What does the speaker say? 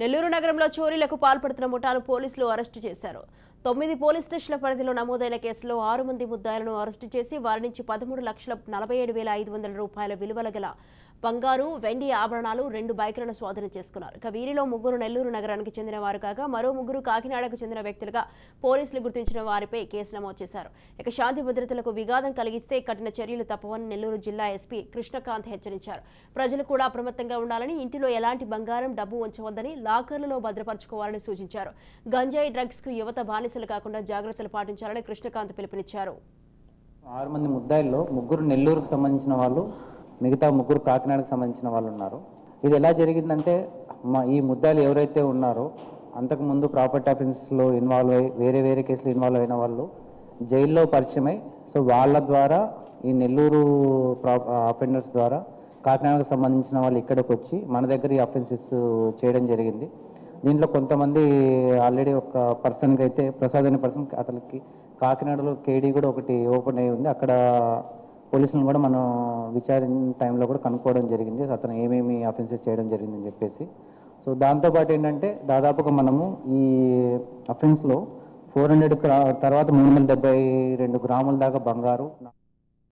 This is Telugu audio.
నెల్లూరు నగరంలో చోరీలకు పాల్పడుతున్న ముఠాను పోలీసులు అరెస్టు చేశారు. 9 పోలీస్ స్టేషన్ల పరిధిలో నమోదైన కేసులో 6 మంది ముద్దాయిలను అరెస్టు చేసి వారి నుంచి 13,47,500 రూపాయల విలువల గల బంగారు, వెండి ఆభరణాలు, 2 బైకులను స్వాధీనం చేసుకున్నారు. ఇక వీరిలో 3 నెల్లూరు నగరానికి చెందిన వారు కాగా మరో 3 కాకినాడకు చెందిన వ్యక్తులుగా పోలీసులు గుర్తించిన వారిపై కేసు నమోదు చేశారు. ఇక శాంతి భద్రతలకు విఘాతం కలిగిస్తే కఠిన చర్యలు తప్పవని నెల్లూరు జిల్లా ఎస్పీ కృష్ణకాంత్ హెచ్చరించారు. ప్రజలు కూడా అప్రమత్తంగా ఉండాలని, ఇంటిలో ఎలాంటి బంగారం, డబ్బు ఉంచవద్దని, లాకర్లలో భద్రపరచుకోవాలని సూచించారు. గంజాయి, డ్రగ్స్ కు యువత బానిసలు కాకుండా జాగ్రత్తలు పాటించాలని కృష్ణకాంత్ పిలుపునిచ్చారు. 6 మంది ముద్దాయిల్లో 3 నెల్లూరుకు సంబంధించిన వాళ్ళు, మిగతా 3 కాకినాడకు సంబంధించిన వాళ్ళు ఉన్నారు. ఇది ఎలా జరిగిందంటే, ఈ ముద్దాయిలు ఎవరైతే ఉన్నారో అంతకుముందు ప్రాపర్టీ అఫెన్స్లో ఇన్వాల్వ్ అయ్యి వేరే కేసులు ఇన్వాల్వ్ అయిన వాళ్ళు జైల్లో పరిచయమై, సో వాళ్ళ ద్వారా ఈ నెల్లూరు అఫెండర్స్ ద్వారా కాకినాడకు సంబంధించిన వాళ్ళు ఇక్కడికి వచ్చి మన దగ్గర ఈ అఫెన్సెస్ చేయడం జరిగింది. దీంట్లో కొంతమంది ఆల్రెడీ ఒక పర్సన్కి అయితే ప్రసాద్ అనే పర్సన్, అతనికి కాకినాడలో కేడీ కూడా ఒకటి ఓపెన్ అయ్యి ఉంది. అక్కడ పోలీసులను కూడా మనం విచారణ టైంలో కూడా కనుక్కోవడం జరిగింది, అతను ఏమేమి అఫెన్సెస్ చేయడం జరిగిందని చెప్పేసి. సో దాంతోపాటు ఏంటంటే దాదాపుగా మనము ఈ అఫెన్స్లో 400 తర్వాత 372 గ్రాముల దాకా బంగారు,